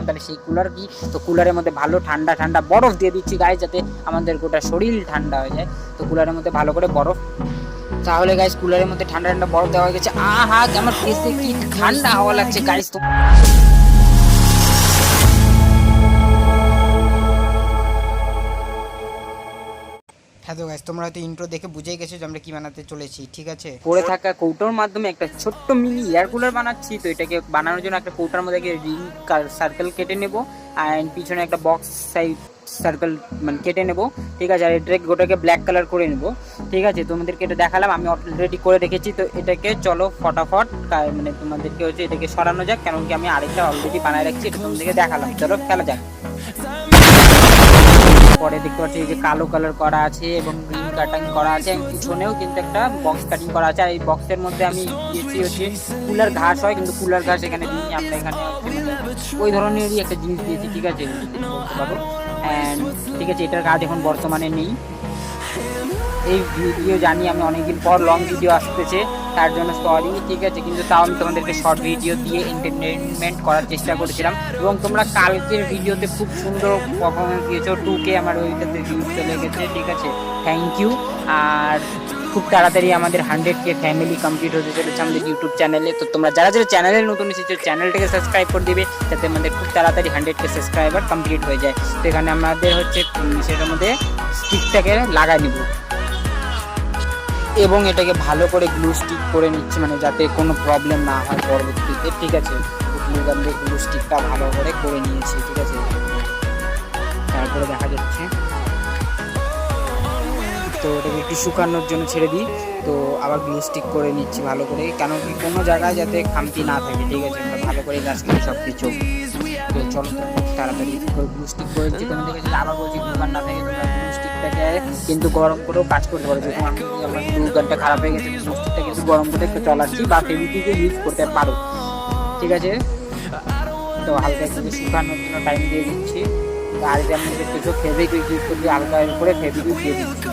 তাহলে সেই কুলার কি, তো কুলারের মধ্যে ভালো ঠান্ডা ঠান্ডা বরফ দিয়ে দিচ্ছি গাইস, যাতে আমাদের গোটা শরীর ঠান্ডা হয়ে যায়। তো কুলারের মধ্যে ভালো করে বরফ, তাহলে গাইস কুলারের মধ্যে ঠান্ডা ঠান্ডা বরফ দেওয়া হয়ে গেছে। আহা আমার ফেসে কি ঠান্ডা হাওয়া লাগছে গাইস। তো হ্যাঁ তো গাইস, তোমরা হয়তো ইন্ট্রো দেখে বুঝেই গেছো যে আমরা কি বানাতে চলেছি, ঠিক আছে। পড়ে থাকা কৌটোর মাধ্যমে একটা ছোট্ট মিনি এয়ার কুলার বানাচ্ছি। তো এটাকে বানানোর জন্য একটা কৌটার মধ্যে রিং সার্কেল কেটে নেবো, আর পিছনে একটা বক্স সাইড সার্কেল মানে কেটে নেবো, ঠিক আছে। আর এটাকে গোটাকে ব্ল্যাক কালার করে নেবো, ঠিক আছে। তোমাদেরকে এটা দেখালাম, আমি অলরেডি করে রেখেছি। তো এটাকে চলো ফটাফট মানে তোমাদেরকে হচ্ছে এটাকে সরানো যাক, কারণ কি আমি আরেকটা অলরেডি বানায় রাখছি, এটা তোমাদেরকে দেখালাম। চলো খেলা যাক। পরে দেখতে পাচ্ছি যে কালো কালার করা আছে এবং গ্রিন কাটিং করা আছে, পিছনেও কিন্তু একটা বক্স কাটিং করা আছে। আর এই বক্সের মধ্যে আমি দিয়েছি হচ্ছে কুলার ঘাস হয়, কিন্তু কুলার ঘাস এখানে দিই আমরা, এখানে ওই ধরনেরই একটা জিনিস দিয়েছি, ঠিক আছে। অ্যান্ড ঠিক আছে, এটার কাজ এখন বর্তমানে নেই। এই ভিডিও জানি আমি অনেকদিন পর লং ভিডিও আসতেছে, তার জন্য সরি, ঠিক আছে। কিন্তু তাও আমি তোমাদেরকে শর্ট ভিডিও দিয়ে এন্টারটেনমেন্ট করার চেষ্টা করেছিলাম, এবং তোমরা কালকের ভিডিওতে খুব সুন্দর পারফরমেন্স দিয়েছো। 2K আমার ওইটাতে ভিউজ চলে গেছে, ঠিক আছে, থ্যাংক ইউ। আর খুব তাড়াতাড়ি আমাদের 100K ফ্যামিলি কমপ্লিট হতে চলেছে আমাদের ইউটিউব চ্যানেলে। তো তোমরা যারা যারা চ্যানেলে নতুন এসেছো চ্যানেলটাকে সাবস্ক্রাইব করে দিবে, যাতে আমাদের খুব তাড়াতাড়ি 100K সাবস্ক্রাইবার কমপ্লিট হয়ে যায়। তো এখানে আমাদের হচ্ছে সেটার মধ্যে স্টিকটাকে লাগাই নিব এবং এটাকে ভালো করে গ্লু স্টিক করে নিচ্ছি, মানে যাতে কোনো প্রবলেম না হয় পরবর্তীতে, ঠিক আছে। গ্লু স্টিকটা ভালো করে নিয়েছি, ঠিক আছে। তারপরে দেখা যাচ্ছে, তো ওটাকে একটু শুকানোর জন্য ছেড়ে দিই। তো আবার গ্লু স্টিক করে নিচ্ছি ভালো করে, কেন কি কোনো জায়গায় যাতে খামতি না থাকে, ঠিক আছে। আমরা ভালো করে গাছ করি সব কিছু। তো চলো তাড়াতাড়ি গ্লু স্টিক করে দিচ্ছি। তোমাদের কাছে আবার বলছি, গ্লু গান না থাকে তোমরা গ্লু স্টিকটাকে কিন্তু গরম করেও কাজ করতে পারো। যেরকম আমি আমার গ্লু গানটা খারাপ হয়ে গেছে, গ্লু স্টিকটা কিন্তু গরম করে একটু চলাচ্ছি, বা ফেভিকুইকে ইউজ করতে পারো, ঠিক আছে। তো হালকা একটু শুকানোর জন্য টাইম দিয়ে দিচ্ছি। আর এটা আমি কিছু ফেভিকুইক ইউজ করছি, হালকা করে ফেভিকুইক দিয়ে দিচ্ছি।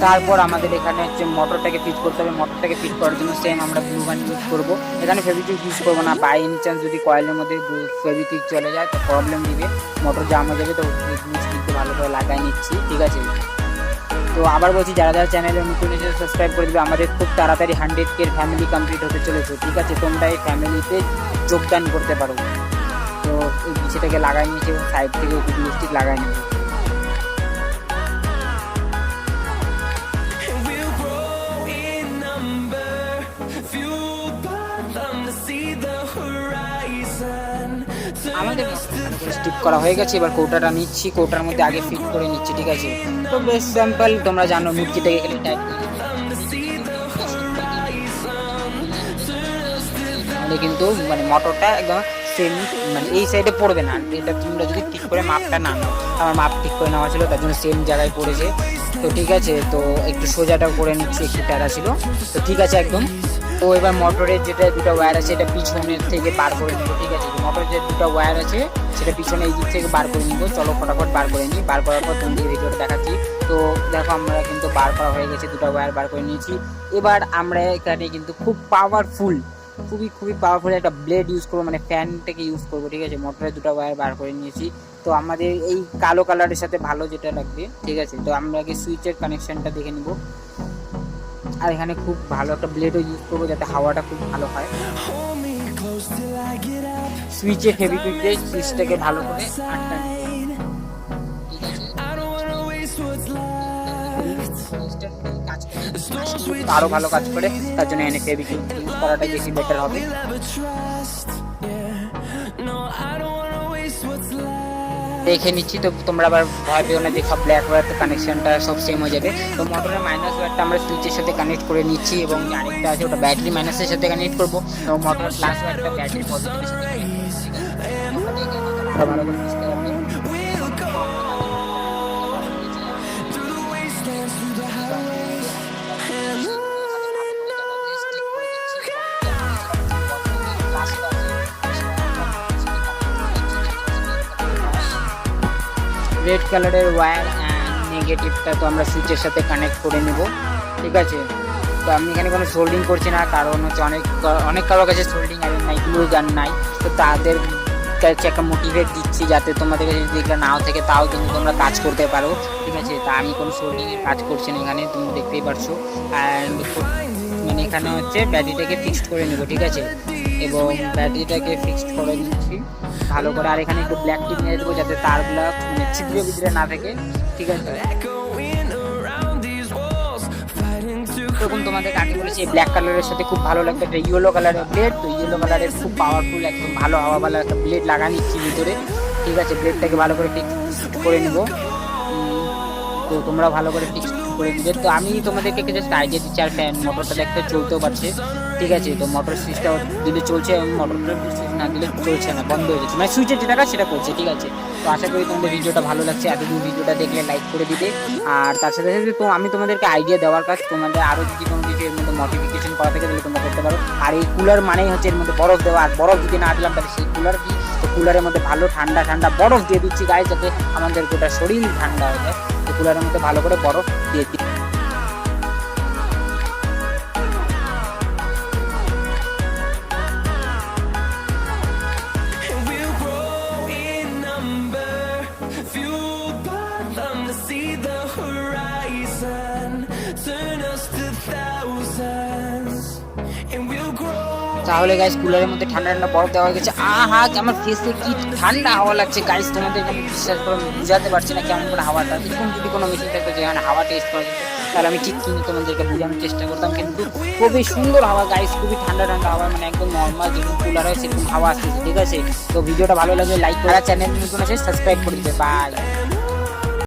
তারপর আমাদের এখানে হচ্ছে মোটরটাকে ফিট করতে হবে। মোটরটাকে ফিট করার জন্য সেম আমরা গ্লু গান ইউজ করবো। এখানে ফেভিকুইক ইউজ করবো না, বাই এনি চান্স যদি কয়েলের মধ্যে ফেভিকুইক চলে যায় তো প্রবলেম দিবে, মোটর জাম হয়ে যাবে। তো গ্লু স্টিককে ভালো করে লাগাই নিচ্ছি, ঠিক আছে। তো আবার বলছি, যারা যারা চ্যানেলে নতুন এসে সাবস্ক্রাইব করে দেবে, আমাদের খুব তাড়াতাড়ি 100K ফ্যামিলি কমপ্লিট হতে চলেছে, ঠিক আছে। তোমরা এই ফ্যামিলিতে যোগদান করতে পারো। তো এই বিষয়টাকে লাগাই নিয়েছি এবং সাইড থেকে গ্লু স্টিক লাগাই নিয়েছি। আমাদের স্টিক করা হয়ে গেছে, এবার কৌটাটা নিচ্ছি, কৌটার মধ্যে আগে ফিট করে নিচ্ছি, ঠিক আছে। তো বেশ সিম্পল, তোমরা জানো মুরগিটাকে গেলে টাইট কিন্তু মানে মোটরটা একদম সেম মানে এই সাইডে পড়বে না। এটা তোমরা যদি ঠিক করে মাপটা না নাও, আমার মাপ ঠিক করে নেওয়া ছিল, তার জন্য সেম জায়গায় পড়েছে। তো ঠিক আছে, তো একটু সোজাটাও করে নিচ্ছি, একটু ট্যাড়া ছিল, তো ঠিক আছে একদম। তো এবার মোটরের যেটা দুটো ওয়্যার আছে এটা পিছনের থেকে বার করে নিব, ঠিক আছে। মোটরের যে দুটো ওয়্যার আছে সেটা পিছনে এই দিক থেকে বার করে নিব। চলো ফটাফট বার করে নিই। বার করার পর তোমাদের ভিডিওটা দেখাচ্ছি। তো দেখো আমরা কিন্তু বার করা হয়ে গেছে, দুটো ওয়্যার বার করে নিয়েছি। এবার আমরা এখানে কিন্তু খুব পাওয়ারফুল, খুবই পাওয়ারফুল একটা ব্লেড ইউজ করবো, মানে ফ্যানটাকে ইউজ করবো, ঠিক আছে। মোটরের দুটো ওয়্যার বার করে নিয়েছি। তো আমাদের এই কালো কালারের সাথে ভালো যেটা লাগবে, ঠিক আছে। তো আমরা আগে সুইচের কানেকশনটা দেখে নিব। আর এখানে খুব ভালো একটা ব্লেডও ইউজ করবো, যাতে হাওয়াটা খুব ভালো হয়। সুইচে ফেভিকুইক দিয়ে সুইচটাকে ভালো করে আটটা নিব, ঠিক আছে। আরো ভালো কাজ করে, তার জন্য এনে ফেভিকুইক ইউজ করাটা বেশি বেটার হবে। দেখে নিচ্ছি, তো তোমরা আবার ভয় পেও না যে সব ব্ল্যাক ওয়্যার কানেকশনটা সব সেম হয়ে যাবে। তো মোটরের মাইনাস ওয়্যারটা আমরা সুইচের সাথে কানেক্ট করে নিচ্ছি, এবং আরেকটা আছে ওটা ব্যাটারি মাইনাসের সাথে কানেক্ট করবো, এবং মোটরের প্লাস ওয়্যারটা ব্যাটারি পজিটিভের সাথে ভালো করে বুঝতে হবে। রেড কালারের ওয়্যার অ্যান্ড নেগেটিভটা তো আমরা সুইচের সাথে কানেক্ট করে নেব, ঠিক আছে। তো আমি এখানে কোনো সোল্ডিং করছি না, কারণ হচ্ছে অনেক কারোর কাছে সোল্ডিং আয়রন নাই, গ্লু গান নাই, তো তাদের কাছে একটা মোটিভেট দিচ্ছি যাতে তোমাদের কাছে যদি এগুলো নাও থেকে তাও কিন্তু তোমরা কাজ করতে পারো, ঠিক আছে। তা আমি কোনো সোল্ডিংয়ের কাজ করছি না এখানে, তুমি দেখতেই পারছো। অ্যান্ড মানে এখানে হচ্ছে ব্যাটারিটাকে ফিক্সড করে নেবো, ঠিক আছে, এবং ব্যাটারিটাকে ফিক্সড করে নিচ্ছি ভালো করে। আর এখানে একটু ব্ল্যাক টিপ নিয়ে দেবো যাতে তারগুলো মানে ছিদ্রে ভিতরে না থাকে, ঠিক আছে। তখন তোমাদের আগে বলেছি এই ব্ল্যাক কালারের সাথে খুব ভালো লাগবে একটা ইয়েলো কালারের ব্লেড, তো ইয়েলো কালারের খুব পাওয়ারফুল একদম ভালো হাওয়াওয়ালা একটা ব্লেড লাগা নিচ্ছি ভিতরে, ঠিক আছে। ব্লেডটাকে ভালো করে ফিক্স করে নেবো, তো তোমরা ভালো করে ফিক্স করে দিবে। তো আমি তোমাদেরকে জাস্ট আইডিয়া দিচ্ছি। আর ফ্যান মোটরটা দেখতে চলতেও পারছে, ঠিক আছে। তো মোটর সুইচটা দিলে চলছে এবং মোটরটা সুইচ না দিলে চলছে না, বন্ধ হয়ে যাচ্ছে, মানে সুইচের যেটা কাজ সেটা করছে, ঠিক আছে। তো আশা করি তোমাদের ভিডিওটা ভালো লাগছে, এতদিন ভিডিওটা দেখলে লাইক করে দিবে। আর তার সাথে সাথে তো আমি তোমাদেরকে আইডিয়া দেওয়ার কাজ, তোমাদের আরও যদি কোনো কিছু এর মধ্যে মডিফিকেশন করা থাকে তাহলে তোমরা করতে পারো। আর এই কুলার মানেই হচ্ছে এর মধ্যে বরফ দেওয়া, আর বরফ যদি না দিলাম তাহলে সেই কুলার কি, তো কুলারের মধ্যে ভালো ঠান্ডা ঠান্ডা বরফ দিয়ে দিচ্ছি গায়ে, যাতে আমাদের গোটা শরীর ঠান্ডা হয়ে যায়। তো কুলারের মধ্যে ভালো করে বরফ দিয়ে দিই। তাহলে গাইস কুলারের মধ্যে ঠান্ডা ঠান্ডা বরফ দেওয়া হয়ে গেছে। আহা আমার ফেসে কি ঠান্ডা হাওয়া লাগছে গাইস, তোমাদের আমি বিশ্বাস করে বুঝাতে পারছি না কেমন করে হাওয়াটা। এরকম যদি কোনো মেশিন থাকতো যেখানে হাওয়া টেস্ট করা যেত তাহলে আমি ঠিক কিন্তু তোমাদেরকে বোঝানোর চেষ্টা করতাম, কিন্তু খুবই সুন্দর হাওয়া গাইস, খুবই ঠান্ডা ঠান্ডা হাওয়া, মানে একদম নর্মাল যেরকম কুলার হয় সেরকম হাওয়া আসতেছে, ঠিক আছে। তো ভিডিওটা ভালো লাগলে লাইক করা, চ্যানেল নতুন আছে সাবস্ক্রাইব করে দিবে, বাই।